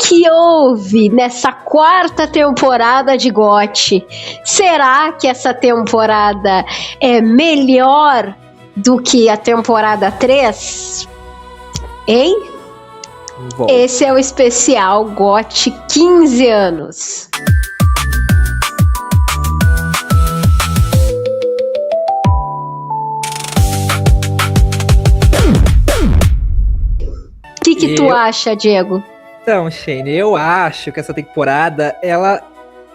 que houve nessa 4ª temporada de GOT? Será que essa temporada é melhor do que a temporada 3? Hein? Bom. Esse é o especial GOT 15 anos. O que tu acha, Diego? Então, Shane, eu acho que essa temporada, ela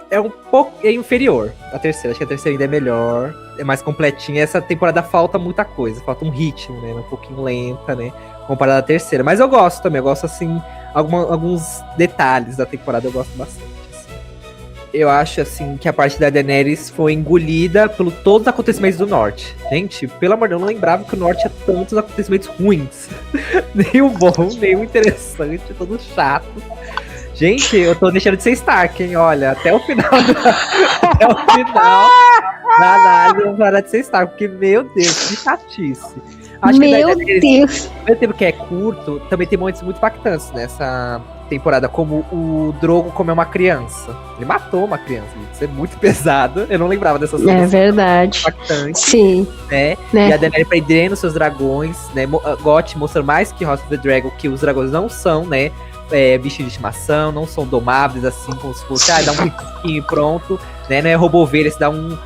é um pouco inferior à terceira. Acho que a terceira ainda é melhor, é mais completinha. Essa temporada falta muita coisa, falta um ritmo, né? Um pouquinho lenta, né? Comparada à terceira. Mas eu gosto também, eu gosto, assim, alguns detalhes da temporada eu gosto bastante. Assim. Eu acho, assim, que a parte da Daenerys foi engolida por todos os acontecimentos do Norte. Gente, pelo amor de Deus, eu não lembrava que o Norte tinha tantos acontecimentos ruins. Nem o bom, nem o interessante, todo chato. Gente, eu tô deixando de ser Stark, hein? Olha, até o final até o final da análise eu vou parar de ser Stark, porque, meu Deus, que chatice. Acho meu Deus! Ao mesmo tempo que é curto, também tem momentos muito impactantes nessa temporada, como o Drogo comer uma criança. Ele matou uma criança, isso é muito pesado. Eu não lembrava dessas coisas. É verdade. Impactante. Sim. Né? E a Daenerys prendendo seus dragões, né? GOT mostra mais que House of the Dragon que os dragões não são, né? Bichos de estimação, não são domáveis assim, como se fosse, dá um risquinho e pronto, né? Não é roubo ovelha, se dá um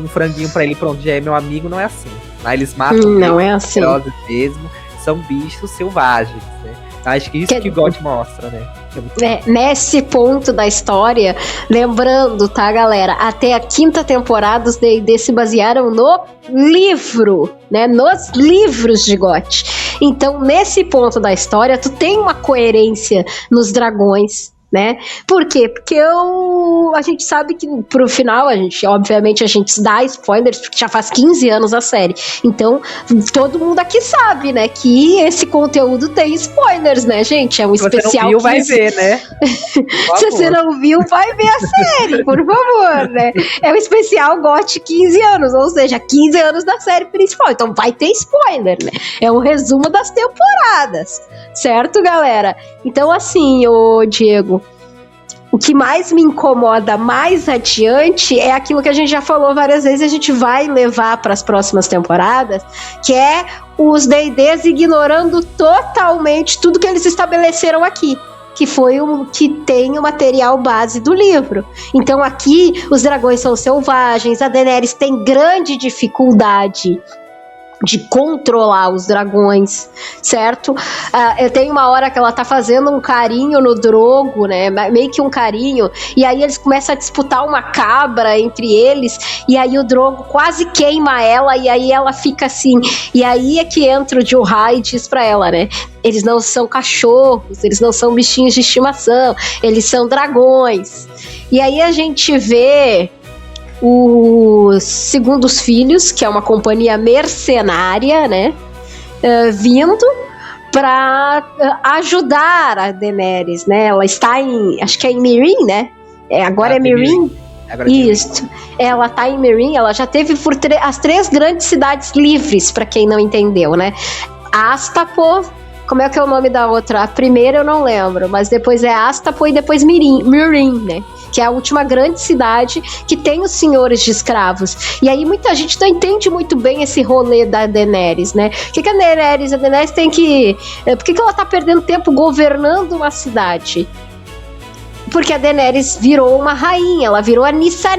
franguinho pra ele, pronto, já é meu amigo, não é assim. Aí eles matam não é assim mesmo, são bichos selvagens, né? Acho que isso que o GOT mostra, né? Nesse ponto da história, lembrando, tá, galera? Até a 5ª temporada os D&D se basearam no livro, né? Nos livros de GOT. Então, nesse ponto da história, tu tem uma coerência nos dragões, né? Por quê? Porque a gente sabe que pro final, obviamente a gente dá spoilers, porque já faz 15 anos a série. Então, todo mundo aqui sabe, né, que esse conteúdo tem spoilers, né, gente? É um especial. Se você não viu, vai ver, né? Se você não viu, vai ver a série, por favor, né? É um especial GOT 15 anos, ou seja, 15 anos da série principal. Então vai ter spoiler, né? É um resumo das temporadas, certo, galera? Então, assim, ô Diego, o que mais me incomoda mais adiante é aquilo que a gente já falou várias vezes, a gente vai levar para as próximas temporadas, que é os D&Ds ignorando totalmente tudo que eles estabeleceram aqui, que foi o que tem o material base do livro. Então aqui os dragões são selvagens, a Daenerys tem grande dificuldade de controlar os dragões, certo? Tem uma hora que ela tá fazendo um carinho no Drogo, né? Meio que um carinho, e aí eles começam a disputar uma cabra entre eles, e aí o Drogo quase queima ela, e aí ela fica assim, e aí é que entra o Jurrai e diz pra ela, né? Eles não são cachorros, eles não são bichinhos de estimação, eles são dragões. E aí a gente vê os Segundos Filhos, que é uma companhia mercenária, né, vindo para ajudar a Daenerys, né? Ela está acho que é em Meereen, né? Agora é Meereen. Isso. Ela tá em Meereen, ela já teve por as 3 grandes cidades livres, para quem não entendeu, né? Astapor, como é que é o nome da outra? A primeira eu não lembro, mas depois é Astapor e depois Meereen, né? Que é a última grande cidade que tem os senhores de escravos. E aí muita gente não entende muito bem esse rolê da Daenerys, né? O que a Daenerys tem que... Por que ela tá perdendo tempo governando uma cidade? Porque a Daenerys virou uma rainha, ela virou a Nissa.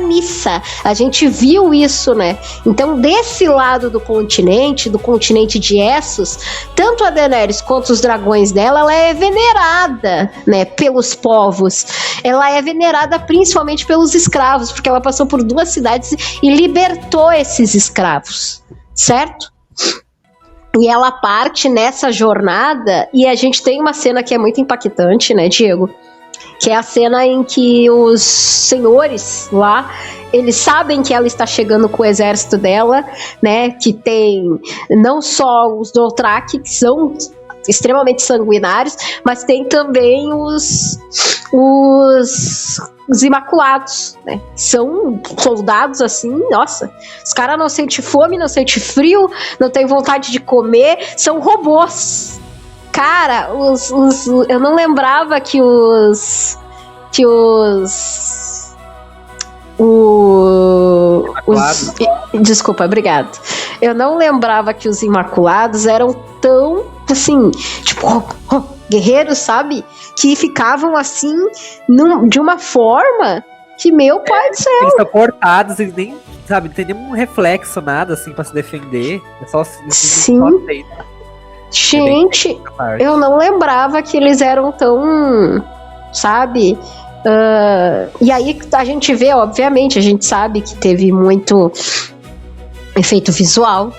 A gente viu isso, né? Então, desse lado do continente de Essos, tanto a Daenerys quanto os dragões dela, ela é venerada, né, pelos povos. Ela é venerada principalmente pelos escravos, porque ela passou por 2 cidades e libertou esses escravos, certo? E ela parte nessa jornada, e a gente tem uma cena que é muito impactante, né, Diego? Que é a cena em que os senhores lá, eles sabem que ela está chegando com o exército dela, né, que tem não só os Dothraki, que são extremamente sanguinários, mas tem também os Imaculados, né? São soldados assim, nossa, os caras não sentem fome, não sentem frio, não tem vontade de comer, são robôs. Cara, eu não lembrava que os desculpa, obrigado. Eu não lembrava que os Imaculados eram tão, assim, tipo, guerreiros, sabe? Que ficavam assim, de uma forma que, meu pai do céu. Eles são cortados, eles nem, sabe, não tem nenhum reflexo, nada, assim, pra se defender. É só Sim. Só gente, eu não lembrava que eles eram tão, sabe? E aí a gente vê, obviamente, a gente sabe que teve muito efeito visual,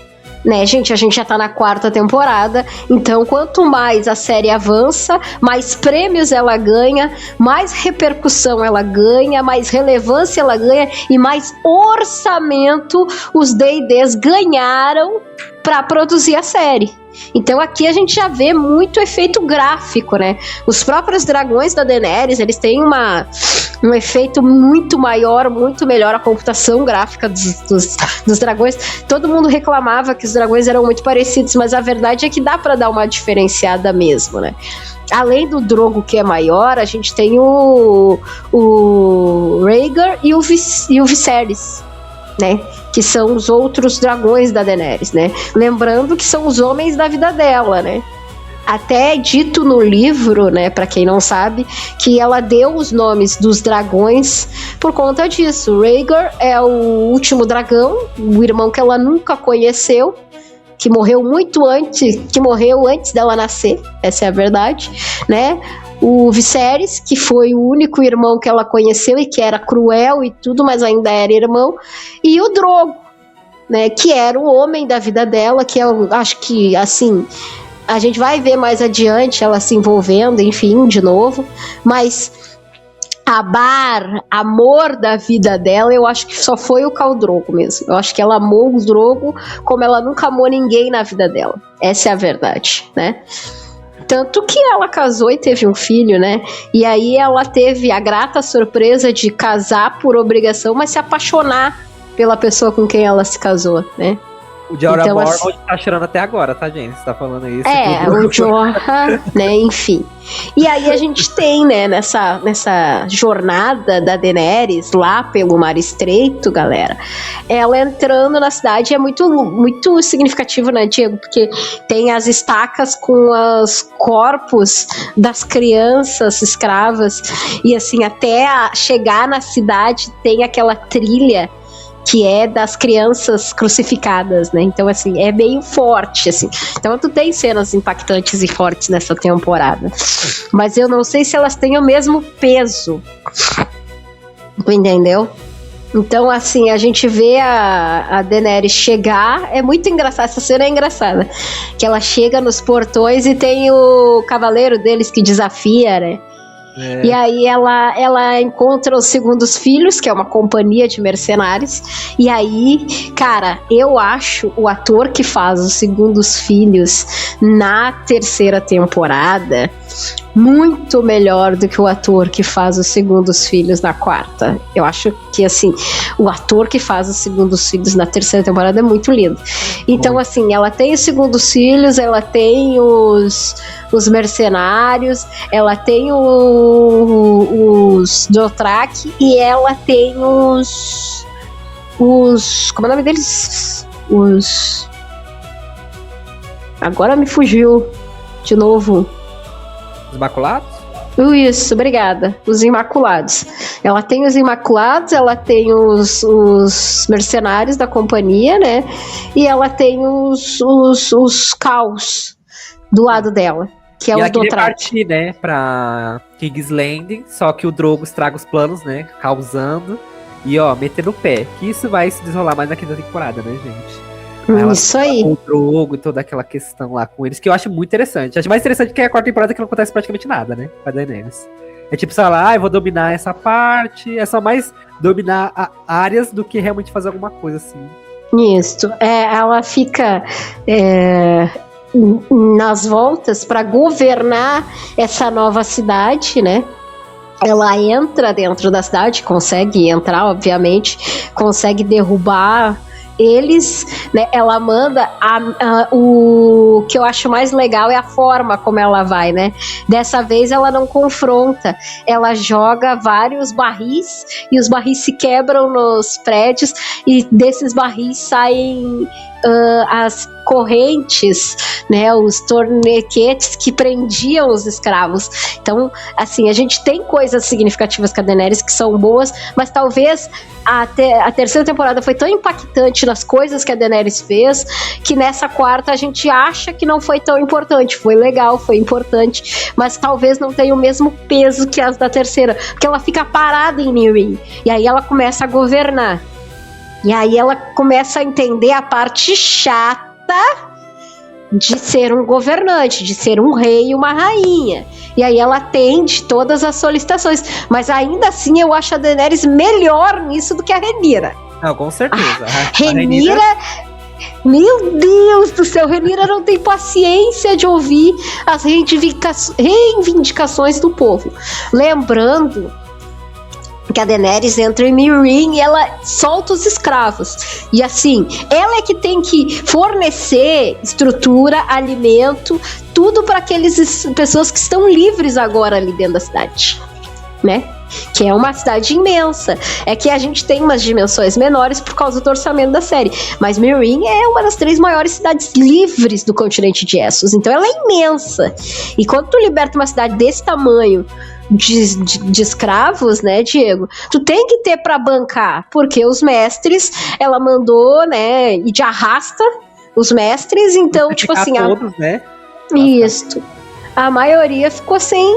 né, gente? A gente já tá na 4ª temporada, então quanto mais a série avança, mais prêmios ela ganha, mais repercussão ela ganha, mais relevância ela ganha e mais orçamento os D&Ds ganharam pra produzir a série. Então aqui a gente já vê muito efeito gráfico, né? Os próprios dragões da Daenerys, eles têm um efeito muito maior, muito melhor, a computação gráfica dos dragões. Todo mundo reclamava que os dragões eram muito parecidos, mas a verdade é que dá pra dar uma diferenciada mesmo, né? Além do Drogo, que é maior, a gente tem o Rhaegar e o Viserys, né? Que são os outros dragões da Daenerys, né? Lembrando que são os homens da vida dela, né? Até é dito no livro, né, pra quem não sabe, que ela deu os nomes dos dragões por conta disso. O Rhaegar é o último dragão, o irmão que ela nunca conheceu, que morreu antes dela nascer, essa é a verdade, né? O Viserys, que foi o único irmão que ela conheceu e que era cruel e tudo, mas ainda era irmão, e o Drogo, né, que era o homem da vida dela, que eu acho que, assim, a gente vai ver mais adiante ela se envolvendo, enfim, de novo, mas amor da vida dela, eu acho que só foi o Khal Drogo mesmo. Eu acho que ela amou o Drogo como ela nunca amou ninguém na vida dela. Essa é a verdade, né? Tanto que ela casou e teve um filho, né? E aí ela teve a grata surpresa de casar por obrigação, mas se apaixonar pela pessoa com quem ela se casou, né? O Jorah então, Mormont assim, tá chorando até agora, tá, gente? Você tá falando isso. O Jorah, né? Enfim. E aí a gente tem, né, nessa jornada da Daenerys lá pelo Mar Estreito, galera, ela entrando na cidade é muito, muito significativo, né, Diego? Porque tem as estacas com os corpos das crianças escravas e, assim, até chegar na cidade tem aquela trilha que é das crianças crucificadas, né? Então, assim, é meio forte, assim. Então, tu tem cenas impactantes e fortes nessa temporada. Mas eu não sei se elas têm o mesmo peso. Tu entendeu? Então, assim, a gente vê a Daenerys chegar, é muito engraçado, essa cena é engraçada, que ela chega nos portões e tem o cavaleiro deles que desafia, né? É. E aí ela encontra os segundos filhos, que é uma companhia de mercenários. E aí, cara, eu acho o ator que faz os segundos filhos na 3ª temporada muito melhor do que o ator que faz os segundos filhos na 4ª. Eu acho que, assim, o ator que faz os segundos filhos na 3ª temporada é muito lindo. Então, assim, ela tem os segundos filhos, ela tem os mercenários, ela tem os Dothraki e ela tem os como é o nome deles? Agora me fugiu de novo. Os Imaculados? Isso, obrigada. Os Imaculados. Ela tem os Imaculados, ela tem os mercenários da companhia, né? E ela tem os Caos do lado dela, que é o Dothraki. Partir, né, pra King's Landing, só que o Drogo estraga os planos, né, causando e, ó, metendo o pé. Que isso vai se desenrolar mais na 5ª temporada, né, gente? Isso aí. O Drogo e toda aquela questão lá com eles, que eu acho muito interessante. Acho mais interessante que a 4ª temporada, que não acontece praticamente nada, né? Com a Daenerys. É tipo, sei lá, eu vou dominar essa parte. É só mais dominar áreas do que realmente fazer alguma coisa assim. Isso. Ela fica nas voltas para governar essa nova cidade, né? Ela entra dentro da cidade, consegue entrar, obviamente, consegue derrubar eles, né, ela manda o que eu acho mais legal é a forma como ela vai, né? Dessa vez ela não confronta, ela joga vários barris e os barris se quebram nos prédios e desses barris saem as correntes, né, os torniquetes que prendiam os escravos. Então, assim, a gente tem coisas significativas com a Daenerys que são boas, mas talvez a terceira temporada foi tão impactante nas coisas que a Daenerys fez, que nessa quarta a gente acha que não foi tão importante. Foi legal, foi importante, mas talvez não tenha o mesmo peso que as da terceira, porque ela fica parada em Meereen, e aí ela começa a governar. E aí ela começa a entender a parte chata de ser um governante, de ser um rei e uma rainha. E aí ela atende todas as solicitações. Mas ainda assim eu acho a Daenerys melhor nisso do que a Rhaenyra. Não, com certeza. Rhaenyra... Meu Deus do céu, Rhaenyra não tem paciência de ouvir as reivindicações do povo. Lembrando que a Daenerys entra em Meereen e ela solta os escravos. E assim, ela é que tem que fornecer estrutura, alimento, tudo para aquelas pessoas que estão livres agora ali dentro da cidade, né? Que é uma cidade imensa. É que a gente tem umas dimensões menores por causa do orçamento da série. Mas Meereen é uma das 3 maiores cidades livres do continente de Essos. Então ela é imensa. E quando tu liberta uma cidade desse tamanho de escravos, né, Diego? Tu tem que ter pra bancar, porque os mestres, ela mandou, né, e de arrasta os mestres, então, tipo assim... Todos, né? Isso. A maioria ficou sem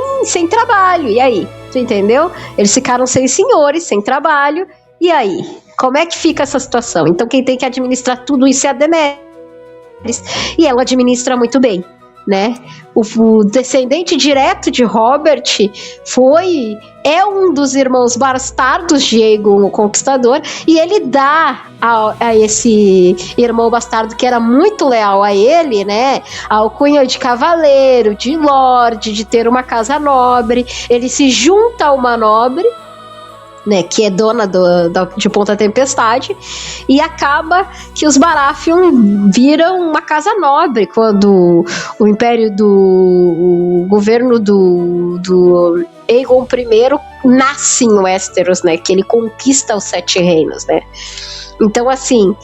trabalho, e aí? Tu entendeu? Eles ficaram sem senhores, sem trabalho, e aí? Como é que fica essa situação? Então quem tem que administrar tudo isso é a Daenerys, e ela administra muito bem, né? O descendente direto de Robert é um dos irmãos bastardos de Aegon o Conquistador, e ele dá a esse irmão bastardo que era muito leal a ele, né, a alcunha de cavaleiro, de lorde, de ter uma casa nobre. Ele se junta a uma nobre, né, que é dona de Ponta Tempestade, e acaba que os Baratheon viram uma casa nobre quando o império o governo do Aegon I nasce em Westeros, né, que ele conquista os 7 reinos, né. Então, assim,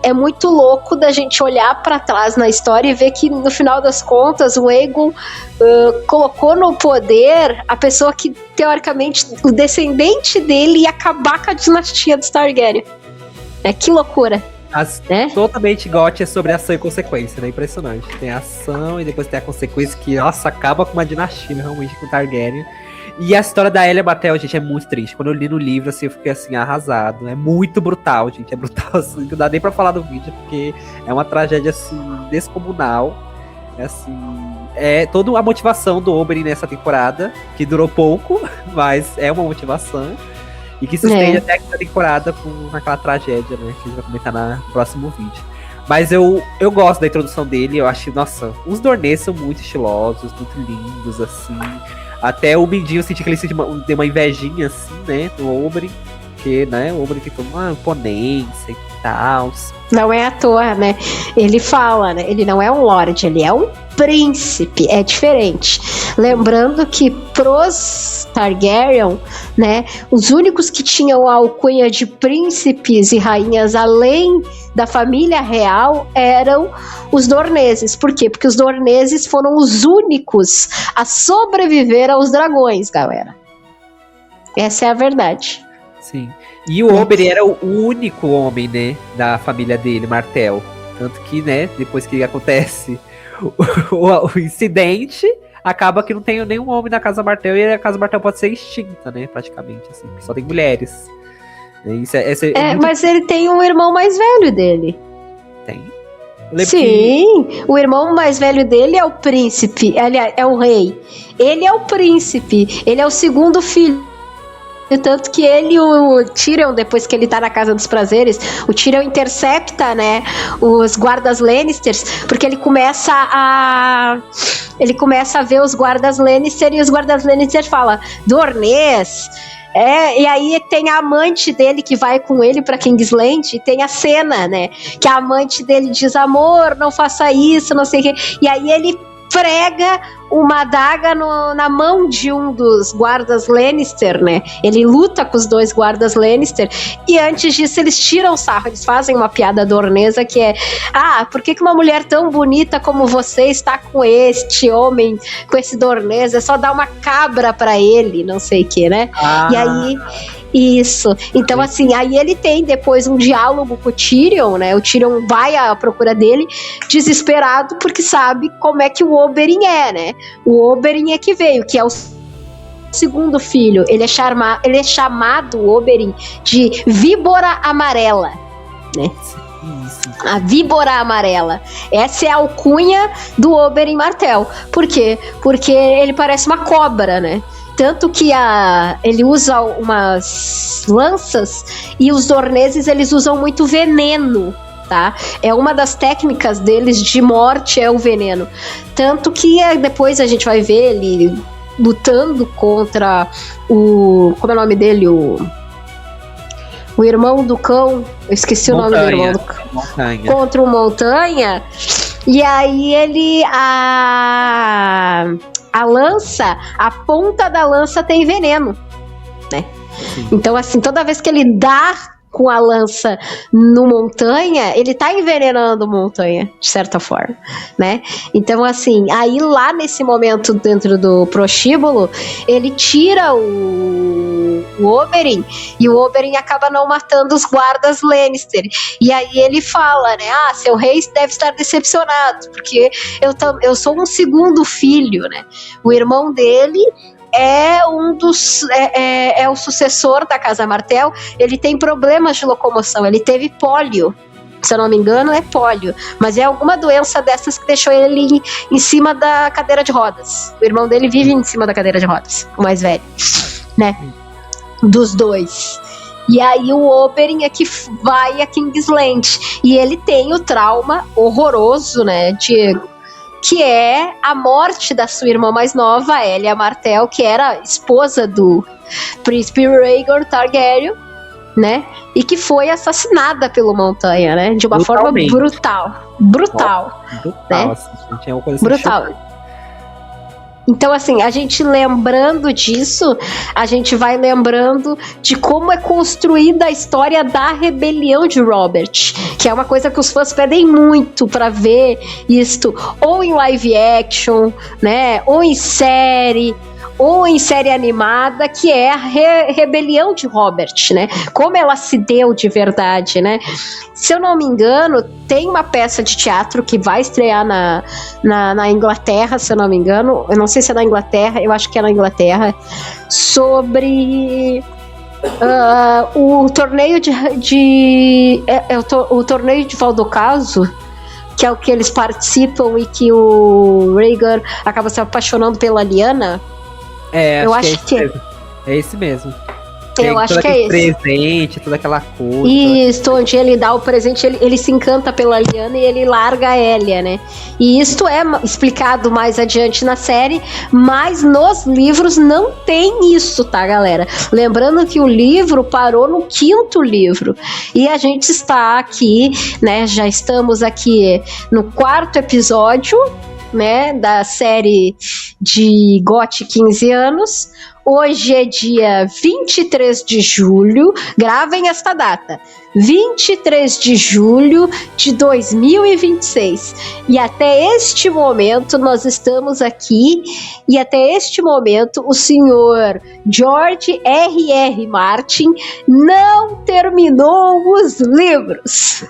é muito louco da gente olhar para trás na história e ver que, no final das contas, o Aegon colocou no poder a pessoa que, teoricamente, o descendente dele ia acabar com a dinastia dos Targaryen. Que loucura. Totalmente GOT é sobre ação e consequência, né? Impressionante. Tem a ação e depois tem a consequência que, nossa, acaba com uma dinastia, realmente, com o Targaryen. E a história da Elia Batel, gente, é muito triste. Quando eu li no livro, assim, eu fiquei, assim, arrasado. É muito brutal, gente. É brutal, assim, não dá nem pra falar do vídeo, porque é uma tragédia, assim, descomunal. É, assim... É toda a motivação do Oberyn nessa temporada, que durou pouco, mas é uma motivação. E que se estende até a quinta temporada naquela tragédia, né? Que a gente vai comentar no próximo vídeo. Mas eu gosto da introdução dele. Eu acho, nossa, os Dornês são muito estilosos, muito lindos, assim... Até o Mindinho, eu senti que ele deu uma invejinha, assim, né, do Oberyn. Porque, né, o Oberyn tem toda uma imponência e tal. Não é à toa, né? Ele fala, né? Ele não é um lorde, ele é um príncipe. É diferente. Lembrando que pros Targaryen, né, os únicos que tinham a alcunha de príncipes e rainhas além da família real eram os Dorneses. Por quê? Porque os Dorneses foram os únicos a sobreviver aos dragões, galera. Essa é a verdade. Sim. E o Oberyn era o único homem, né, da família dele, Martell. Tanto que, né, depois que acontece o incidente, acaba que não tem nenhum homem na Casa Martell e a Casa Martell pode ser extinta, né, praticamente, assim, porque só tem mulheres. Isso muito... Mas ele tem um irmão mais velho dele. Tem? Sim, o irmão mais velho dele é o príncipe, é o rei. Ele é o príncipe, ele é o segundo filho tanto que ele e o Tyrion, depois que ele tá na Casa dos Prazeres, o Tyrion intercepta, né, os guardas Lannisters, porque ele começa a ver os guardas Lannister, e os guardas Lannister falam, Dornês. E aí tem a amante dele que vai com ele pra Kingsland, e tem a cena, né, que a amante dele diz, amor, não faça isso, não sei o quê, e aí ele prega uma adaga na mão de um dos guardas Lannister, né? Ele luta com os 2 guardas Lannister, e antes disso eles tiram o sarro, eles fazem uma piada dornesa que é, por que uma mulher tão bonita como você está com este homem, com esse dornês, é só dar uma cabra pra ele, não sei o que, né? E aí... Isso. Então, assim, aí ele tem depois um diálogo com o Tyrion, né? O Tyrion vai à procura dele, desesperado, porque sabe como é que o Oberyn é, né? O Oberyn é que veio, que é o segundo filho. Ele é chamado, o Oberyn, de Víbora Amarela, né? A Víbora Amarela. Essa é a alcunha do Oberyn Martell. Por quê? Porque ele parece uma cobra, né? Tanto que ele usa umas lanças, e os dorneses eles usam muito veneno, tá? É uma das técnicas deles de morte, é o veneno. Tanto que depois a gente vai ver ele lutando contra como é o nome dele? O irmão do cão, eu esqueci o nome do irmão do cão. Montanha. Contra o Montanha. E aí ele... A lança, a ponta da lança tem veneno, né? Sim. Então, assim, toda vez que ele dá com a lança no Montanha, ele tá envenenando o Montanha, de certa forma, né? Então, assim, aí lá nesse momento dentro do prostíbulo, ele tira o Oberyn, e o Oberyn acaba não matando os guardas Lannister. E aí ele fala, né? Seu rei deve estar decepcionado, porque eu sou um segundo filho, né? O irmão dele é o sucessor da Casa Martell. Ele tem problemas de locomoção, ele teve pólio, se eu não me engano é pólio, mas é alguma doença dessas que deixou ele em cima da cadeira de rodas. O irmão dele vive em cima da cadeira de rodas, o mais velho, né, dos 2. E aí o Oberyn é que vai a Kingsland, e ele tem o trauma horroroso, né, que é a morte da sua irmã mais nova, Elia Martell, que era esposa do príncipe Rhaegar Targaryen, né? E que foi assassinada pelo Montanha, né? De uma forma brutal. Brutal. Né? Assim, gente, é uma coisa brutal. Então, assim, a gente lembrando disso, a gente vai lembrando de como é construída a história da rebelião de Robert, que é uma coisa que os fãs pedem muito pra ver isto, ou em live action, né, ou em série animada, que é a rebelião de Robert, né? Como ela se deu de verdade, né? Se eu não me engano, tem uma peça de teatro que vai estrear na Inglaterra, se eu não me engano. Eu não sei se é na Inglaterra, eu acho que é na Inglaterra, sobre o torneio o torneio de Valdocaso, que é o que eles participam e que o Rhaegar acaba se apaixonando pela Lyanna. Eu acho que é esse mesmo. Eu acho que é esse. Presente, toda aquela coisa. Isso, onde ele dá o presente, ele se encanta pela Lyanna e ele larga a Elia, né? E isto é explicado mais adiante na série, mas nos livros não tem isso, tá, galera? Lembrando que o livro parou no 5º livro. E a gente está aqui, né? Já estamos aqui no 4º episódio, né, da série de GOT 15 anos. Hoje é dia 23 de julho, gravem esta data, 23 de julho de 2026. E até este momento nós estamos aqui, e até este momento o senhor George R.R. Martin não terminou os livros.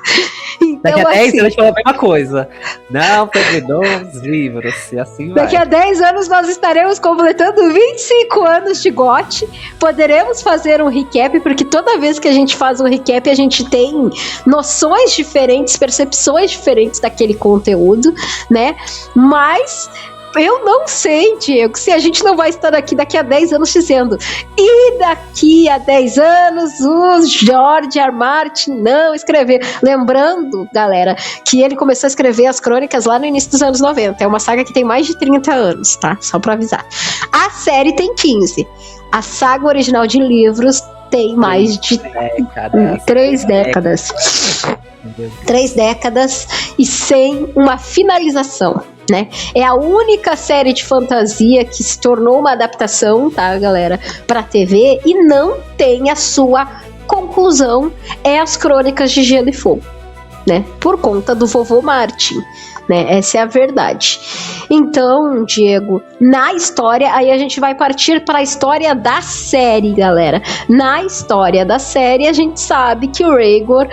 Daqui a 10 anos falou a mesma coisa. Não terminou os livros, e assim vai. Daqui a 10 anos nós estaremos completando 25 anos de GOT. Poderemos fazer um recap, porque toda vez que a gente faz um recap, a gente tem noções diferentes, percepções diferentes daquele conteúdo, né? Mas Eu não sei, Diego, se a gente não vai estar aqui daqui a 10 anos dizendo e daqui a 10 anos o George R. Martin não escreveu. Lembrando, galera, que ele começou a escrever as crônicas lá no início dos anos 90. É uma saga que tem mais de 30 anos, tá? Só pra avisar. A série tem 15. A saga original de livros tem mais de 3 décadas. 3 décadas e sem uma finalização, né? É a única série de fantasia que se tornou uma adaptação, tá, galera, pra TV e não tem a sua conclusão, é as Crônicas de Gelo e Fogo, né? Por conta do vovô Martin, né? Essa é a verdade. Então, Diego, na história, aí a gente vai partir para a história da série, galera. Na história da série, a gente sabe que o Rhaegar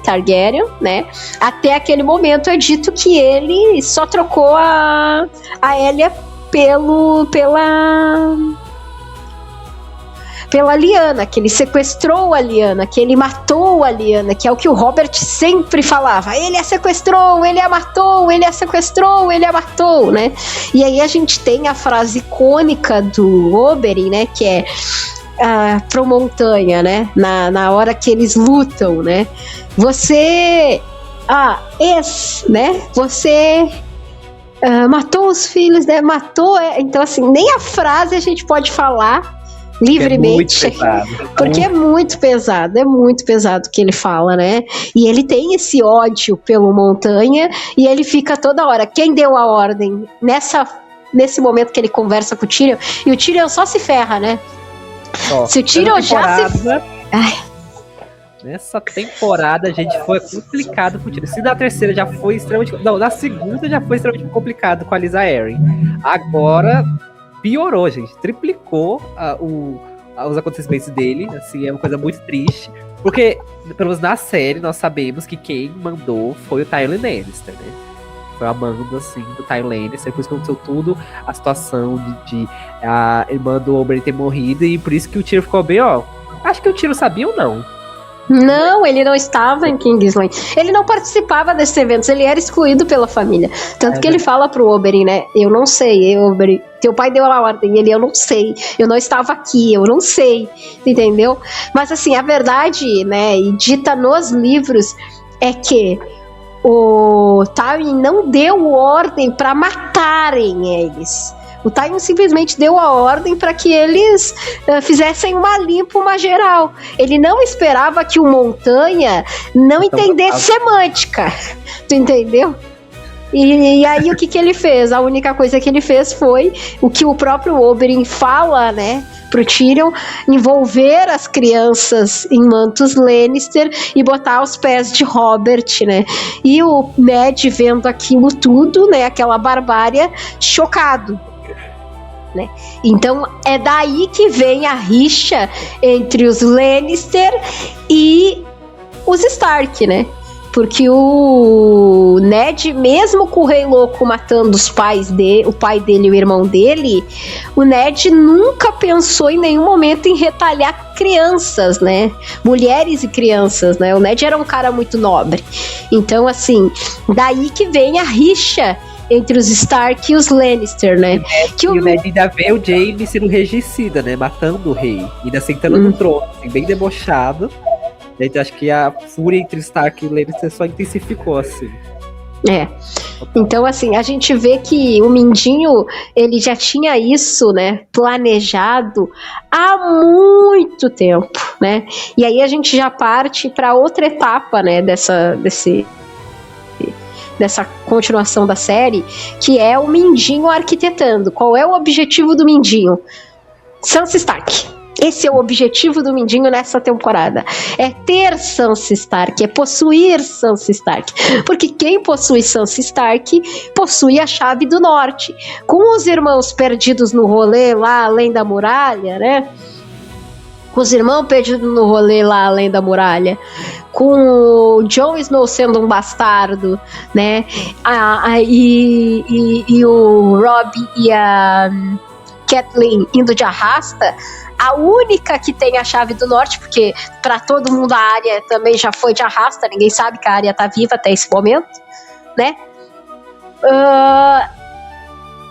Targaryen, né? Até aquele momento é dito que ele só trocou a Elia pela Lyanna, que ele sequestrou a Lyanna, que ele matou a Lyanna, que é o que o Robert sempre falava. Ele a sequestrou, ele a matou, ele a sequestrou, ele a matou, né? E aí a gente tem a frase icônica do Oberyn, né? Que é pro Montanha, né? Na hora que eles lutam, né? Você... né? Você... matou os filhos, né? Matou... Então, assim, nem a frase a gente pode falar livremente, porque é muito pesado o que ele fala, né? E ele tem esse ódio pelo Montanha e ele fica toda hora, quem deu a ordem nesse momento que ele conversa com o Tyrion, e o Tyrion só se ferra, né? Se o Tyrion já se... Nessa temporada, gente, foi complicado com o Tyrion. Se na terceira já foi extremamente... Não, na segunda já foi extremamente complicado com a Lysa Arryn. Agora... piorou, gente, triplicou os acontecimentos dele, assim, é uma coisa muito triste, porque, pelo menos na série, nós sabemos que quem mandou foi o Tyrion Lannister, né? Foi a mando, assim, do Tyrion Lannister, por isso que aconteceu tudo, a situação de a irmã do Oberyn ter morrido, e por isso que o Tyrion ficou bem, acho que o Tyrion sabia ou não? Não, ele não estava em Kingsland. Ele não participava desses eventos, ele era excluído pela família. Tanto que ele fala pro Oberyn, né? Eu não sei, Oberyn, teu pai deu a ordem, eu não sei, eu não estava aqui, eu não sei, entendeu? Mas assim, a verdade, né, e dita nos livros, é que o Tywin não deu ordem para matarem eles. O Tywin simplesmente deu a ordem para que eles fizessem uma limpa, uma geral. Ele não esperava que o Montanha não entendesse semântica. Tu entendeu? E aí o que ele fez? A única coisa que ele fez foi o que o próprio Oberyn fala, né, pro Tyrion, envolver as crianças em mantos Lannister e botar aos pés de Robert, né? E o Ned vendo aquilo tudo, né, aquela barbárie, chocado. Né? Então é daí que vem a rixa entre os Lannister e os Stark, né? Porque o Ned, mesmo com o Rei Louco matando os pais o pai dele e o irmão dele, o Ned nunca pensou em nenhum momento em retalhar crianças, né? Mulheres e crianças, né? O Ned era um cara muito nobre. Então, assim, daí que vem a rixa entre os Stark e os Lannister, né? E o Ned ainda vê o Jaime sendo regicida, né? Matando o rei. Ainda sentando no trono, assim, bem debochado. Então acho que a fúria entre Stark e Lannister só intensificou, assim. Então, assim, a gente vê que o Mindinho, ele já tinha isso, né, planejado há muito tempo, né? E aí a gente já parte para outra etapa, né, dessa continuação da série, que é o Mindinho arquitetando. Qual é o objetivo do Mindinho? Sansa Stark. Esse é o objetivo do Mindinho nessa temporada. É ter Sansa Stark, é possuir Sansa Stark. Porque quem possui Sansa Stark possui a chave do norte. Com os irmãos perdidos no rolê lá além da muralha, né? Com os irmãos perdidos no rolê lá além da muralha, com o Jon Snow sendo um bastardo, né? E o Robb e a Catelyn indo de arrasta, a única que tem a chave do norte, porque pra todo mundo a Arya também já foi de arrasta, ninguém sabe que a Arya tá viva até esse momento, né?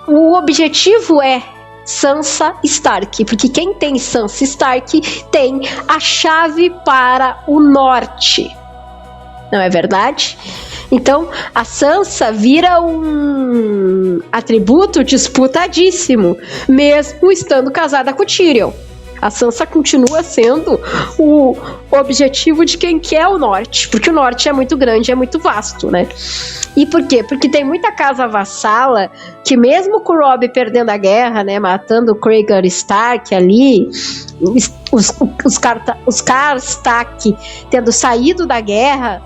o objetivo é Sansa Stark, porque quem tem Sansa Stark tem a chave para o norte. Não é verdade? Então, a Sansa vira um atributo disputadíssimo, mesmo estando casada com o Tyrion. A Sansa continua sendo o objetivo de quem quer o norte, porque o norte é muito grande, é muito vasto, né? E por quê? Porque tem muita casa vassala que mesmo com o Robb perdendo a guerra, né, matando o Rhaegar Stark ali, os Karstark tendo saído da guerra,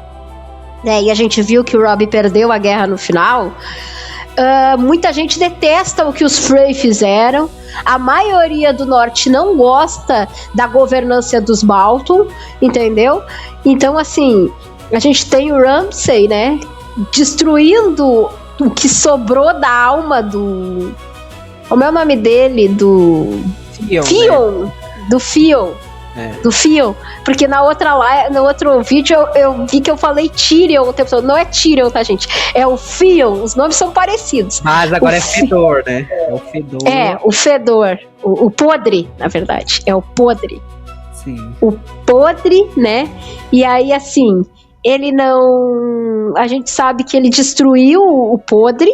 né, e a gente viu que o Robb perdeu a guerra no final, muita gente detesta o que os Frey fizeram. A maioria do norte não gosta da governança dos Bolton, entendeu? Então, assim, a gente tem o Ramsay, né, destruindo o que sobrou da alma do... Como é o nome dele? Do... Theon, né? Do Theon. Do Theon, porque no outro vídeo eu vi que eu falei Tyrion o tempo todo. Não é Tyrion, tá, gente? É o Theon, os nomes são parecidos. Mas agora é Fedor, né? É o Fedor. É, o Fedor. O podre, na verdade. É o podre. Sim. O podre, né? E aí, assim, ele não... A gente sabe que ele destruiu o podre,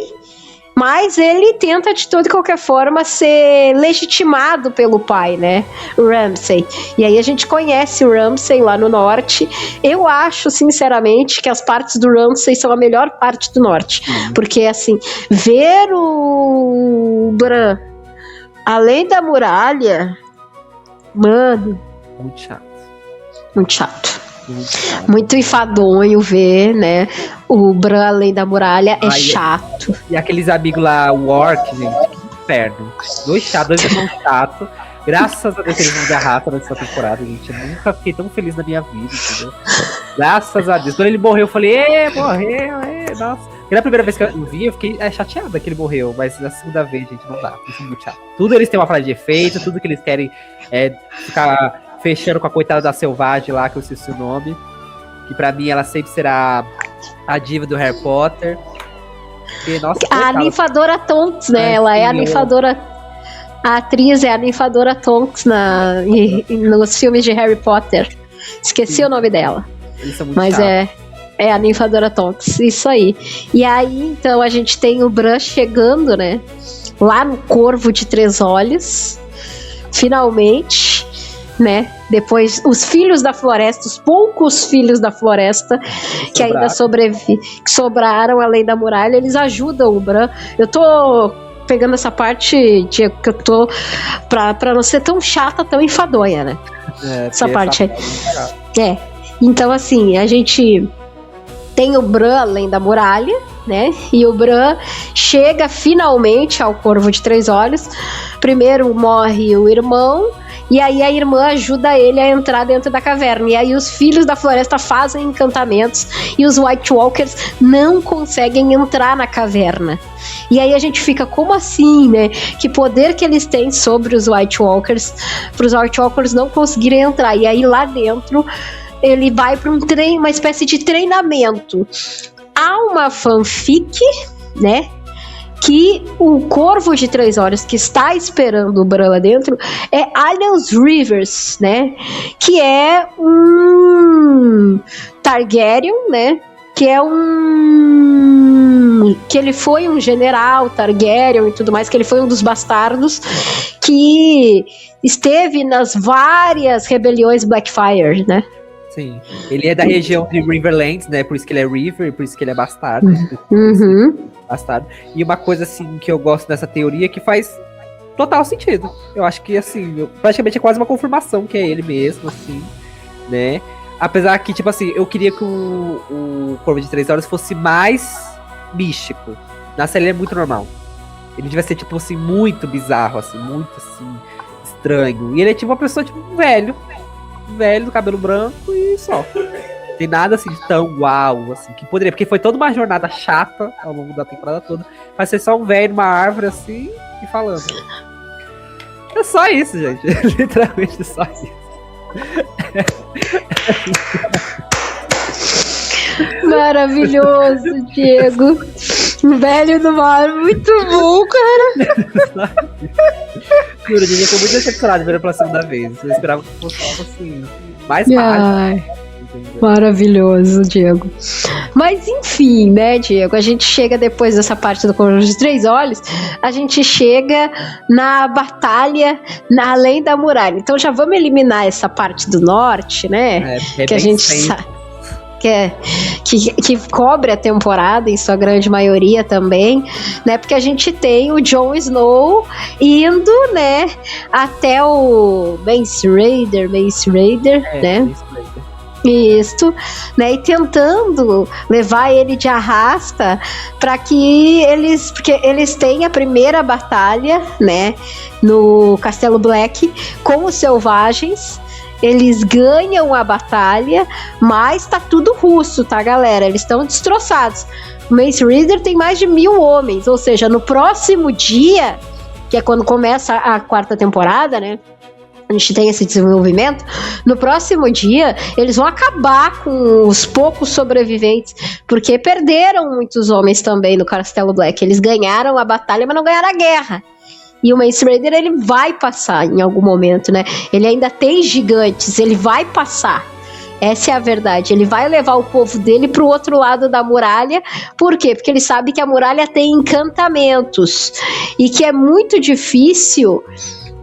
mas ele tenta de toda e qualquer forma ser legitimado pelo pai, né? O Ramsay. E aí a gente conhece o Ramsay lá no norte. Eu acho, sinceramente, que as partes do Ramsay são a melhor parte do norte. Porque, assim, ver o Bran além da muralha, mano... Muito chato. Muito chato. Muito enfadonho ver, né? O Bran além da muralha é chato. E aqueles amigos lá, o Orc, gente, que inferno. Dois irmãos chatos. Graças a Deus eles não garrafam nessa temporada, gente. Eu nunca fiquei tão feliz na minha vida, entendeu? Graças a Deus. Quando ele morreu, eu falei, morreu, nossa. E na primeira vez que eu vi, eu fiquei chateada que ele morreu. Mas na segunda vez, gente, não dá. Isso é muito chato. Tudo eles têm uma falha de efeito, tudo que eles querem é ficar fechando com a coitada da Selvagem lá, que eu esqueci o nome. Que pra mim ela sempre será a diva do Harry Potter. E, nossa, a ninfadora Tonks, né? Ela é a ninfadora. A atriz é a ninfadora Tonks nos filmes de Harry Potter. Esqueci o nome dela. Mas é a ninfadora Tonks. Isso aí. E aí, então, a gente tem o Bran chegando, né? Lá no Corvo de Três Olhos. Finalmente. Né? Depois os filhos da floresta, os poucos filhos da floresta que ainda sobraram além da muralha, eles ajudam o Bran. Eu tô pegando essa parte, Diego, que eu tô pra não ser tão chata, tão enfadonha, né? Essa parte aí. Então, assim, a gente tem o Bran além da muralha, né? E o Bran chega finalmente ao Corvo de Três Olhos. Primeiro morre o irmão, e aí a irmã ajuda ele a entrar dentro da caverna. E aí os filhos da floresta fazem encantamentos e os White Walkers não conseguem entrar na caverna. E aí a gente fica, como assim, né? Que poder que eles têm sobre os White Walkers para os White Walkers não conseguirem entrar. E aí lá dentro ele vai para uma espécie de treinamento. Há uma fanfic, né? Que o Corvo de Três Olhos que está esperando o Bran lá dentro é Alliance Rivers, né? Que é um Targaryen, né? Que é que ele foi um general Targaryen e tudo mais, que ele foi um dos bastardos que esteve nas várias rebeliões Blackfyre, né? Sim, ele é da região de Riverlands, né? Por isso que ele é River, por isso que ele é bastardo. Bastardo. E uma coisa, assim, que eu gosto dessa teoria que faz total sentido. Eu acho que, assim, praticamente é quase uma confirmação que é ele mesmo, assim, né? Apesar que, tipo assim, eu queria que o Corvo de Três Olhos fosse mais místico. Na série ele é muito normal. Ele devia ser, tipo assim, muito bizarro, assim, muito, assim, estranho. E ele é, tipo, uma pessoa, tipo, velho, do cabelo branco e só. Tem nada assim de tão uau, assim, que poderia, porque foi toda uma jornada chata ao longo da temporada toda, vai ser só um velho numa árvore assim e falando. É só isso, gente. Literalmente só isso. Maravilhoso, Diego. Velho do mar, muito bom, cara. Juro, eu fiquei muito decepcionado de ver pela segunda vez. Eu esperava que fosse algo assim, mais fácil. Maravilhoso, Diego. Mas enfim, né, Diego? A gente chega depois dessa parte do Conjunto de Três Olhos, a gente chega na batalha além da muralha. Então já vamos eliminar essa parte do norte, né? Que a gente sabe. Que cobre a temporada em sua grande maioria também, né? Porque a gente tem o Jon Snow indo, né, até o Mace Raider, né? Isso, né? E tentando levar ele de arrasta para que porque eles têm a primeira batalha, né, no Castelo Black com os selvagens. Eles ganham a batalha, mas tá tudo russo, tá, galera? Eles estão destroçados. O Mace Raider tem mais de 1000 homens, ou seja, no próximo dia, que é quando começa a quarta temporada, né? A gente tem esse desenvolvimento. No próximo dia, eles vão acabar com os poucos sobreviventes, porque perderam muitos homens também no Castelo Black. Eles ganharam a batalha, mas não ganharam a guerra. E o Mace Raider, ele vai passar em algum momento, né? Ele ainda tem gigantes, ele vai passar. Essa é a verdade. Ele vai levar o povo dele pro outro lado da muralha. Por quê? Porque ele sabe que a muralha tem encantamentos. E que é muito difícil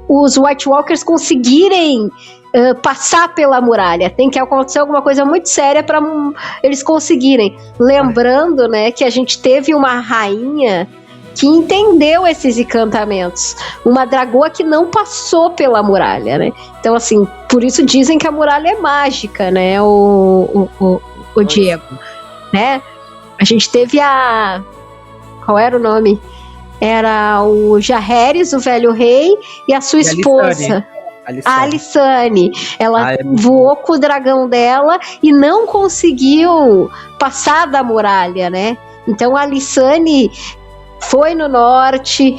os White Walkers conseguirem passar pela muralha. Tem que acontecer alguma coisa muito séria para eles conseguirem. Lembrando, né, que a gente teve uma rainha que entendeu esses encantamentos. Uma dragoa que não passou pela muralha, né? Então, assim, por isso dizem que a muralha é mágica, né, o Diego, né? A gente teve qual era o nome? Era o Jaehaerys, o velho rei, e a sua esposa, a Alysanne. Ela voou com o dragão dela e não conseguiu passar da muralha, né? Então a Alysanne foi no norte,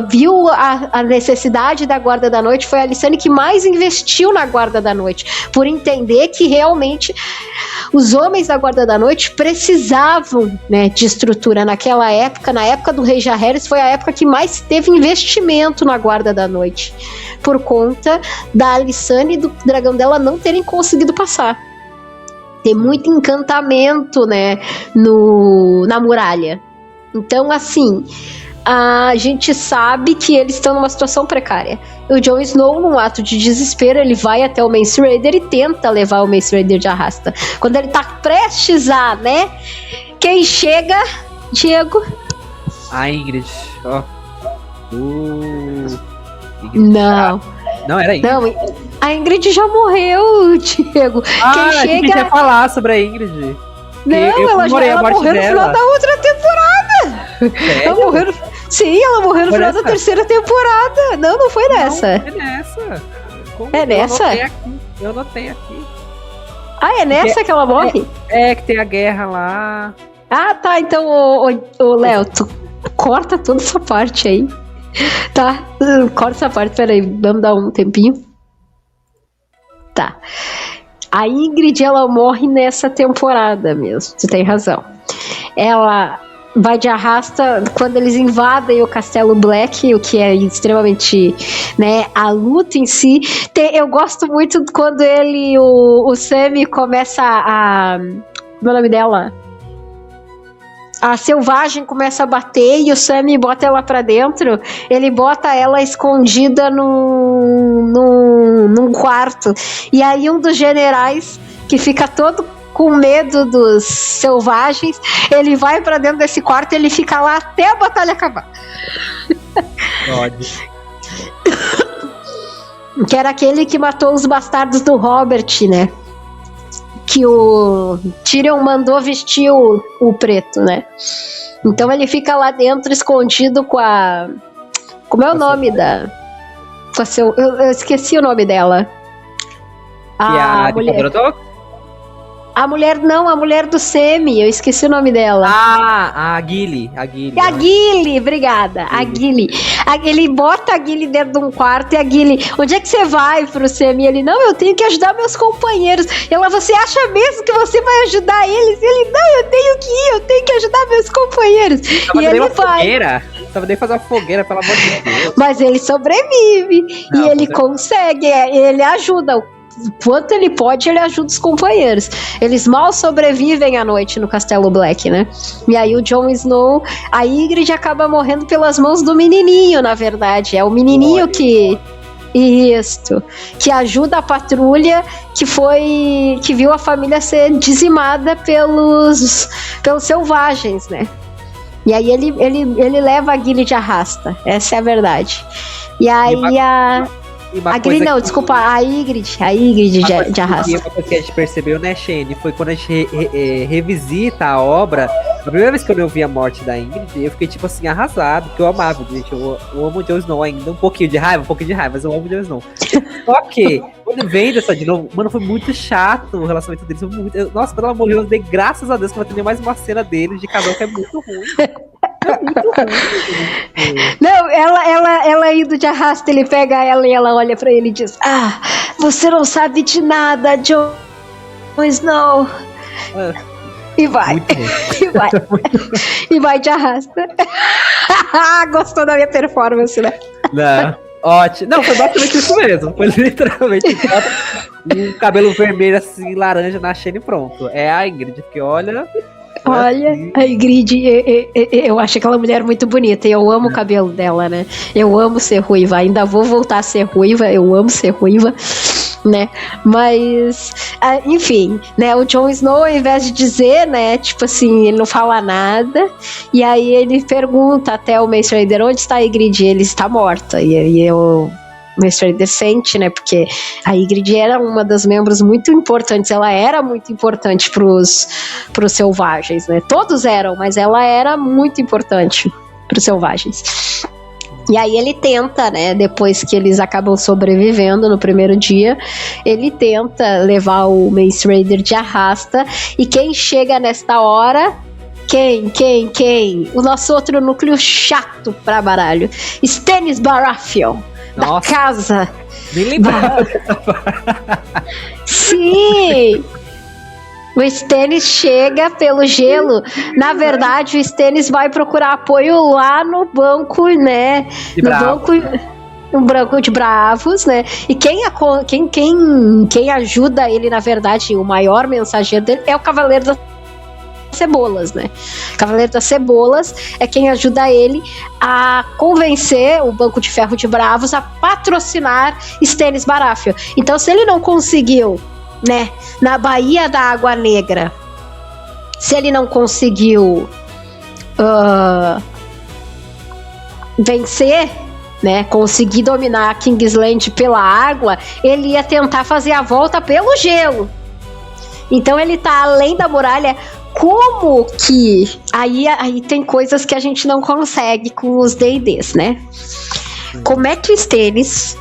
viu a necessidade da guarda da noite. Foi a Alysanne que mais investiu na guarda da noite, por entender que realmente os homens da guarda da noite precisavam, né, de estrutura naquela época. Na época do rei Jaehaerys foi a época que mais teve investimento na guarda da noite, por conta da Alysanne e do dragão dela não terem conseguido passar. Tem muito encantamento, né, na muralha. Então, assim, a gente sabe que eles estão numa situação precária. O Jon Snow, num ato de desespero, ele vai até o Mace Raider e tenta levar o Mace Raider de arrasta. Quando ele tá prestes a, né? Quem chega, Diego? A Ygritte, ó. Não. Não, era Ygritte. Não, a Ygritte já morreu, Diego. Quem chega... A gente ia falar sobre a Ygritte. Não, ela morreu no final da outra temporada. Sério? Ela morreu. Sim, ela morreu no final da terceira temporada. Não foi nessa. Não, é nessa. Como é nessa? Eu anotei aqui. Ah, é nessa que ela morre? É que tem a guerra lá. Ah, tá. Então, ô Léo, tu corta toda essa parte aí. Tá? Corta essa parte, peraí. Vamos dar um tempinho. Tá. A Ygritte, ela morre nessa temporada mesmo, tu tem razão. Ela vai de arrasta quando eles invadem o Castelo Black, o que é extremamente, né, a luta em si. Eu gosto muito quando o Sammy começa como é o nome dela? A selvagem começa a bater e o Sammy bota ela pra dentro. Ele bota ela escondida num quarto. E aí um dos generais, que fica todo com medo dos selvagens, ele vai pra dentro desse quarto e ele fica lá até a batalha acabar. Pode. Que era aquele que matou os bastardos do Robert, né? Que o Tyrion mandou vestir o preto, né? Então ele fica lá dentro escondido com a... Como é o nome da... Eu esqueci o nome dela. A mulher. A mulher não, a mulher do Semi, eu esqueci o nome dela. Ah, a Gilly. A Gilly, obrigada. A Gilly. Ele bota a Gilly dentro de um quarto e a Gilly, onde é que você vai pro Semi? Ele, não, eu tenho que ajudar meus companheiros. E ela, você acha mesmo que você vai ajudar eles? E ele, não, eu tenho que ir, eu tenho que ajudar meus companheiros. E ele vai. Tava nem fazer uma fogueira, pelo amor de Deus. Mas ele sobrevive. Não, e ele consegue, ele ajuda. Quanto ele pode, ele ajuda os companheiros. Eles mal sobrevivem à noite no Castelo Black, né? E aí o Jon Snow, a Ygritte acaba morrendo pelas mãos do menininho, na verdade. É o menininho que ajuda a patrulha que viu a família ser dizimada pelos selvagens, né? E aí ele leva a Gilly de arrasta. Essa é a verdade. E aí a Ygritte de arrasta. Uma coisa que a gente percebeu, né, Shane, foi quando a gente revisita a obra. A primeira vez que eu vi a morte da Ygritte, eu fiquei, tipo assim, arrasado, porque eu amava, gente. Eu amo o Jon Snow ainda, um pouquinho de raiva, mas eu amo o Jon Snow. Só que, quando vem dessa de novo, mano, foi muito chato o relacionamento deles. Nossa, quando ela morreu, eu dei graças a Deus que vai ter mais uma cena deles de casal que é muito ruim. Não, ela indo de arrasta, ele pega ela e ela olha pra ele e diz: ah, você não sabe de nada, Jon Snow. E vai. E vai de arrasta. Gostou da minha performance, né? Não, ótimo. Não, foi basicamente isso mesmo. Foi literalmente um cabelo vermelho assim, laranja na Shane e pronto. É a Ygritte, porque olha, a Ygritte, eu acho aquela mulher muito bonita e eu amo o cabelo dela, né? Eu amo ser ruiva, ainda vou voltar a ser ruiva, eu amo ser ruiva, né? Mas, enfim, né? O Jon Snow, ao invés de dizer, né? Tipo assim, ele não fala nada e aí ele pergunta até o Mace Raider, onde está a Ygritte? Ele está morta. E aí o Mace Raider sente, né? Porque a Ygritte era uma das membros muito importantes, ela era muito importante pros selvagens, né? Todos eram, mas ela era muito importante pros selvagens. E aí ele tenta, né, depois que eles acabam sobrevivendo no primeiro dia, ele tenta levar o Mace Raider de arrasta, e quem chega nesta hora? Quem? O nosso outro núcleo chato pra baralho, Stannis Baratheon, da casa. Nem lembrava. Sim! O Stannis chega pelo gelo. Na verdade, o Stannis vai procurar apoio lá no banco, né? No banco de bravos, né? E quem ajuda ele, na verdade, o maior mensageiro dele é o Cavaleiro das Cebolas, né? Cavaleiro das Cebolas é quem ajuda ele a convencer o Banco de Ferro de Bravos a patrocinar Stannis Baratheon. Então, se ele não conseguiu, né, na Baía da Água Negra, se ele não conseguiu vencer, né, conseguir dominar Kingsland pela água, ele ia tentar fazer a volta pelo gelo. Então ele tá além da muralha. Como que aí tem coisas que a gente não consegue com os D&Ds, né? Como é que o Stannis,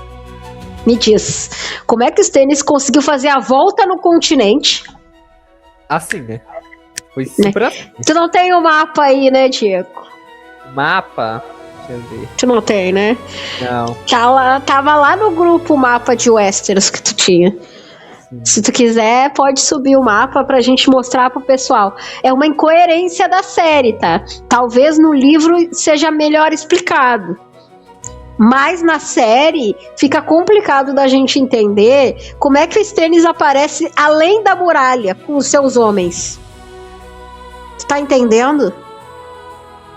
me diz, como é que o Stannis conseguiu fazer a volta no continente? Assim, né? Foi super assim. Tu não tem o mapa aí, né, Diego? Mapa? Deixa eu ver. Tu não tem, né? Não. Tava lá no grupo o mapa de Westeros que tu tinha. Se tu quiser, pode subir o mapa pra gente mostrar pro pessoal. É uma incoerência da série, tá? Talvez no livro seja melhor explicado. Mas na série fica complicado da gente entender como é que o Stannis aparece além da muralha com os seus homens. Tu tá entendendo?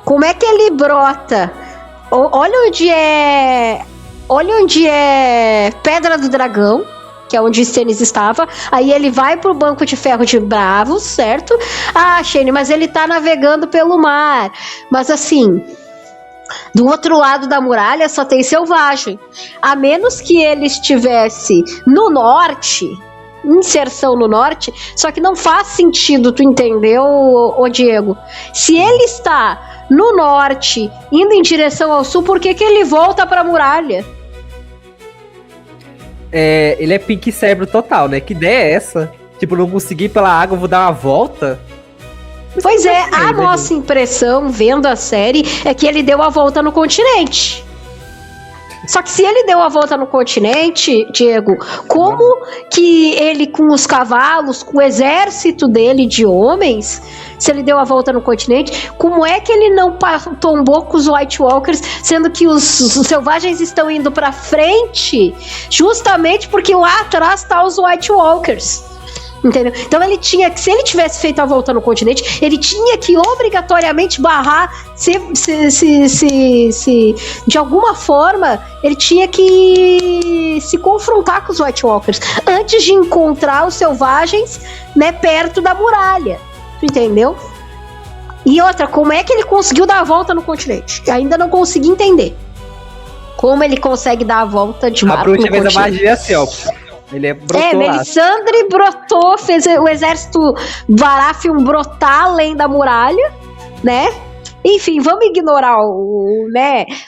Como é que ele brota? Olha onde é Pedra do Dragão, que é onde o Stannis estava. Aí ele vai pro Banco de Ferro de Bravos, certo? Ah, Shane, mas ele tá navegando pelo mar. Mas assim, do outro lado da muralha só tem selvagem. A menos que ele estivesse no norte, inserção no norte, só que não faz sentido, tu entendeu, ô Diego? Se ele está no norte, indo em direção ao sul, por que ele volta pra muralha? Ele é pink cérebro total, né? Que ideia é essa? Tipo, não consegui ir pela água, vou dar uma volta. Pois é, a nossa impressão, vendo a série, é que ele deu a volta no continente. Só que se ele deu a volta no continente, Diego, como que ele, com os cavalos, com o exército dele de homens, se ele deu a volta no continente, como é que ele não tombou com os White Walkers, sendo que os selvagens estão indo pra frente, justamente porque lá atrás tá os White Walkers? Entendeu? Então ele tinha que, se ele tivesse feito a volta no continente, ele tinha que obrigatoriamente barrar, de alguma forma, ele tinha que se confrontar com os White Walkers antes de encontrar os selvagens, né, perto da muralha. Entendeu? E outra, como é que ele conseguiu dar a volta no continente? Eu ainda não consegui entender. Como ele consegue dar a volta de barco no continente? A bruxa fez a magia assim, ó. Ele brotou Melisandre brotou, fez o exército Baratheon brotar além da muralha, né? Enfim, vamos ignorar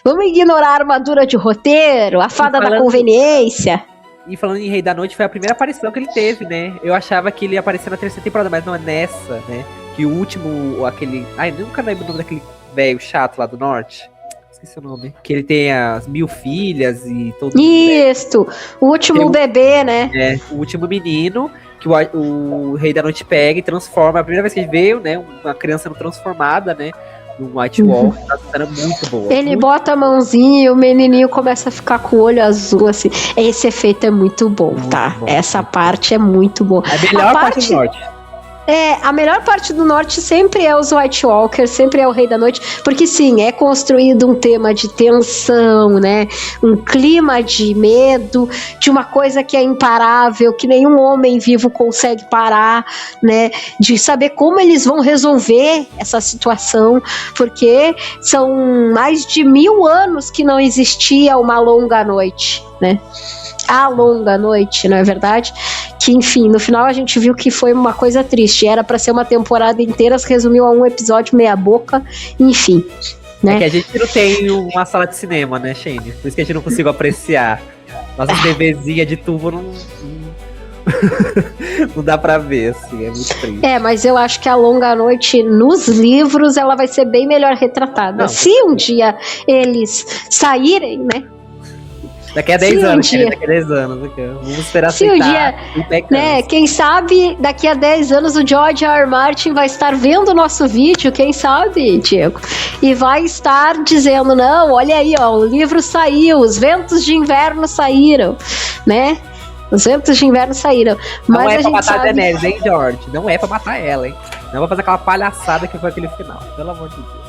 vamos ignorar a armadura de roteiro, a fada da conveniência. E falando em Rei da Noite, foi a primeira aparição que ele teve, né? Eu achava que ele ia aparecer na terceira temporada, mas não é nessa, né? Que o último, aquele... Ai, nunca lembro o nome daquele velho chato lá do norte. Esqueci o nome. Que ele tem as 1000 filhas e todo... Isso! O último bebê, né? É, o último menino que o Rei da Noite pega e transforma. A primeira vez que ele veio, né? Uma criança sendo transformada, né? No White Walker. Tá sendo muito boa. Ele bota a mãozinha e o menininho começa a ficar com o olho azul, assim. Esse efeito é muito bom, tá? Muito bom. Essa parte é muito boa. É a melhor parte do norte. A melhor parte do norte sempre é os White Walkers, sempre é o Rei da Noite, porque sim, é construído um tema de tensão, né? Um clima de medo, de uma coisa que é imparável, que nenhum homem vivo consegue parar, né? De saber como eles vão resolver essa situação, porque são mais de 1000 anos que não existia uma longa noite, né? A longa noite, não é verdade? Que, enfim, no final a gente viu que foi uma coisa triste. Era pra ser uma temporada inteira, se resumiu a um episódio meia boca, enfim. Né? É que a gente não tem uma sala de cinema, né, Shane? Por isso que a gente não conseguiu apreciar. Nossa TVzinha de tubo não dá pra ver, assim, é muito triste. Mas eu acho que a longa noite nos livros, ela vai ser bem melhor retratada. Não. Se um dia eles saírem, né? Daqui a 10 anos, daqui a 10 anos. Vamos esperar aceitar. Se um dia, né, quem sabe, daqui a 10 anos o George R. R. Martin vai estar vendo o nosso vídeo, quem sabe, Diego? E vai estar dizendo, não, olha aí, ó, o livro saiu, os ventos de inverno saíram, né? Os ventos de inverno saíram. Mas não é a pra matar sabe... a Daenerys, hein, George? Não é pra matar ela, hein? Não vai fazer aquela palhaçada que foi aquele final, pelo amor de Deus.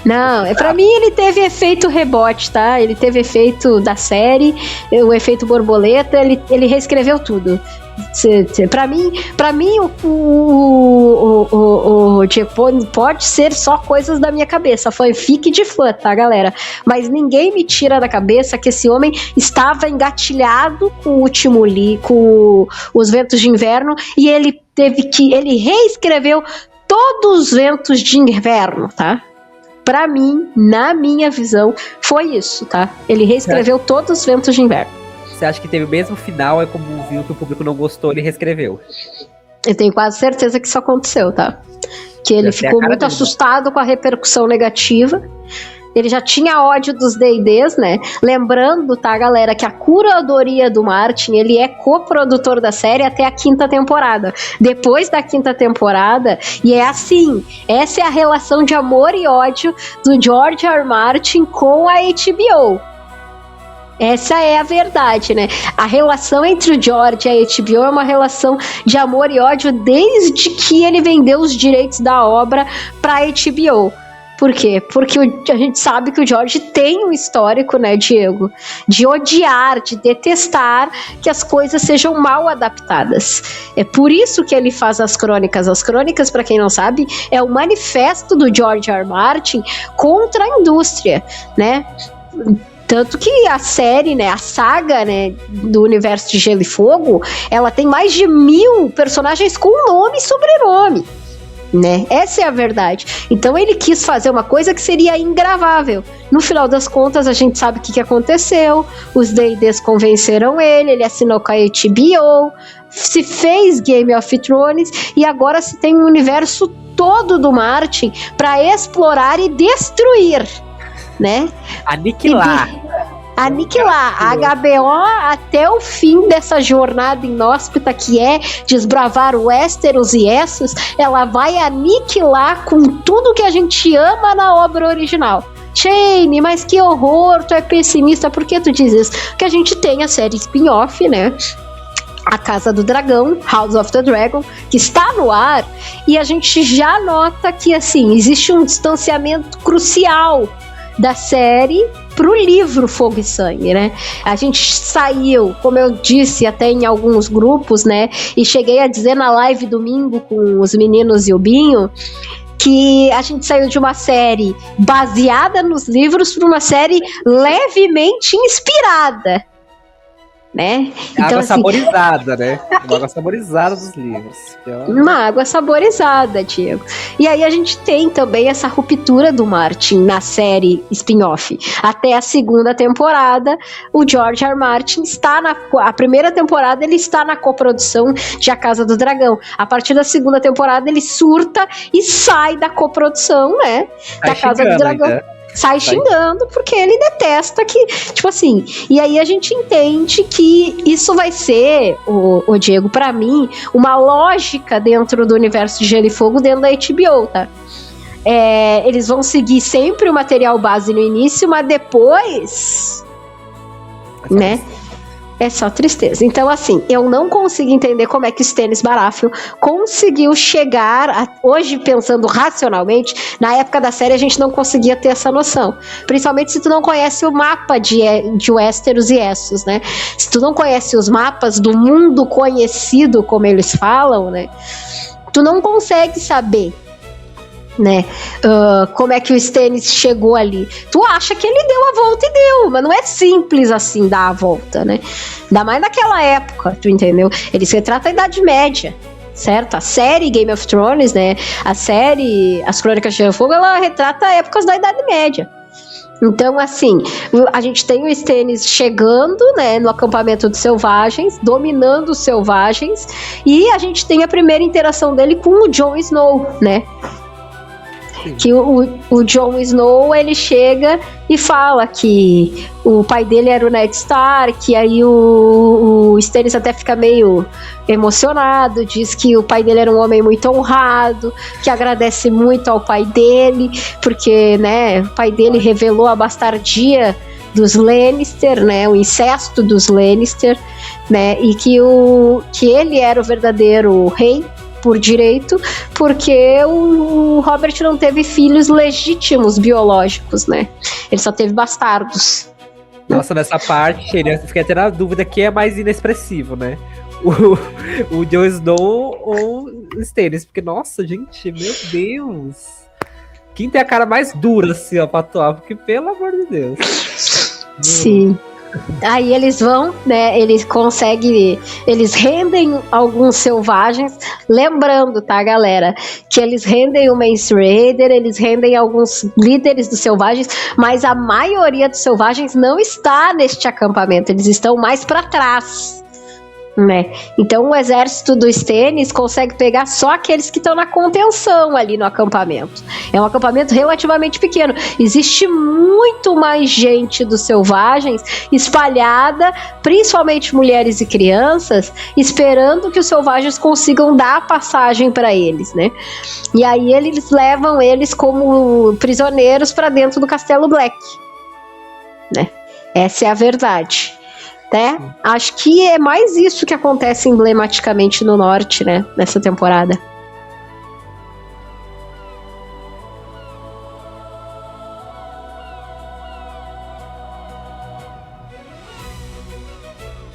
Não, pra mim ele teve efeito rebote, tá? Ele teve efeito da série, o efeito borboleta, ele reescreveu tudo. Pra mim o pode ser só coisas da minha cabeça, foi fique de fã, tá, galera? Mas ninguém me tira da cabeça que esse homem estava engatilhado com o último com os ventos de inverno e ele reescreveu todos os ventos de inverno, tá? Pra mim, na minha visão, foi isso, tá? Ele reescreveu todos os ventos de inverno. Você acha que teve o mesmo final, é como viu que o público não gostou, ele reescreveu? Eu tenho quase certeza que isso aconteceu, tá? Que ele ficou muito assustado com a repercussão negativa. Ele já tinha ódio dos D&Ds, né? Lembrando, tá, galera, que a curadoria do Martin, ele é coprodutor da série até a 5ª temporada. Depois da 5ª temporada, e é assim, essa é a relação de amor e ódio do George R. R. Martin com a HBO. Essa é a verdade, né? A relação entre o George e a HBO é uma relação de amor e ódio desde que ele vendeu os direitos da obra pra HBO. Por quê? Porque a gente sabe que o George tem um histórico, né, Diego? De odiar, de detestar que as coisas sejam mal adaptadas. É por isso que ele faz as crônicas. As crônicas, para quem não sabe, é o manifesto do George R. R. Martin contra a indústria, né? Tanto que a série, né, a saga, né, do universo de Gelo e Fogo, ela tem mais de 1000 personagens com nome e sobrenome. né? Essa é a verdade. Então ele quis fazer uma coisa que seria ingravável. No final das contas, a gente sabe o que aconteceu. Os D&Ds convenceram ele assinou com a HBO, se fez Game of Thrones e agora se tem um universo todo do Martin para explorar e destruir, né? Aniquilar. A HBO até o fim dessa jornada inóspita que é desbravar o Westeros e Essos, ela vai aniquilar com tudo que a gente ama na obra original. Shane, mas que horror, tu é pessimista, por que tu diz isso? Porque a gente tem a série spin-off, né? A Casa do Dragão, House of the Dragon, que está no ar, e a gente já nota que, assim, existe um distanciamento crucial da série pro livro Fogo e Sangue, né? A gente saiu, como eu disse até em alguns grupos, né? E cheguei a dizer na live domingo com os meninos e o Binho, que a gente saiu de uma série baseada nos livros para uma série levemente inspirada, né? Então, água assim, saborizada, né? Uma água saborizada dos livros. Uma água saborizada, Diego. E aí a gente tem também essa ruptura do Martin na série spin-off. Até a segunda temporada, o George R. Martin está a primeira temporada ele está na coprodução de A Casa do Dragão. A partir da segunda temporada ele surta e sai da coprodução, né? Da Casa do Dragão. Ainda. Sai xingando porque ele detesta que, tipo assim, e aí a gente entende que isso vai ser, o Diego, pra mim, uma lógica dentro do universo de Gelo e Fogo dentro da HBO, tá? Eles vão seguir sempre o material base no início, mas depois, né? É só tristeza. Então, assim, eu não consigo entender como é que o Stannis Baratheon conseguiu chegar, hoje pensando racionalmente, na época da série a gente não conseguia ter essa noção. Principalmente se tu não conhece o mapa de Westeros e Essos, né? Se tu não conhece os mapas do mundo conhecido, como eles falam, né? Tu não consegue saber, né? Como é que o Stannis chegou ali. Tu acha que ele deu a volta e deu, mas não é simples assim dar a volta, né? Ainda mais naquela época, tu entendeu? Ele se retrata a Idade Média, certo? A série Game of Thrones, né? A série As Crônicas de Gelo e Fogo, ela retrata épocas da Idade Média. Então, assim, a gente tem o Stannis chegando, né, no acampamento dos selvagens, dominando os selvagens, e a gente tem a primeira interação dele com o Jon Snow, né? Que o Jon Snow, ele chega e fala que o pai dele era o Ned Stark, e aí o Stannis até fica meio emocionado, diz que o pai dele era um homem muito honrado, que agradece muito ao pai dele, porque, né, o pai dele revelou a bastardia dos Lannister, né, o incesto dos Lannister, né, e que ele era o verdadeiro rei por direito, porque o Robert não teve filhos legítimos biológicos, né? Ele só teve bastardos. Nossa, nessa parte, eu fiquei até na dúvida que é mais inexpressivo, né? O Jon Snow ou o Stannis, porque, nossa, gente, meu Deus. Quem tem a cara mais dura, assim, ó, pra atuar? Porque, pelo amor de Deus. Sim. Aí eles vão, né, eles rendem alguns selvagens, lembrando, tá, galera, que eles rendem o Mance Rayder, eles rendem alguns líderes dos selvagens, mas a maioria dos selvagens não está neste acampamento, eles estão mais pra trás, né? Então o exército do Stannis consegue pegar só aqueles que estão na contenção ali no acampamento. É um acampamento relativamente pequeno. Existe muito mais gente dos selvagens espalhada, principalmente mulheres e crianças, esperando que os selvagens consigam dar passagem para eles, né? E aí eles levam eles como prisioneiros para dentro do Castelo Black, né? Essa é a verdade. Né? Acho que é mais isso que acontece emblematicamente no norte, né? Nessa temporada.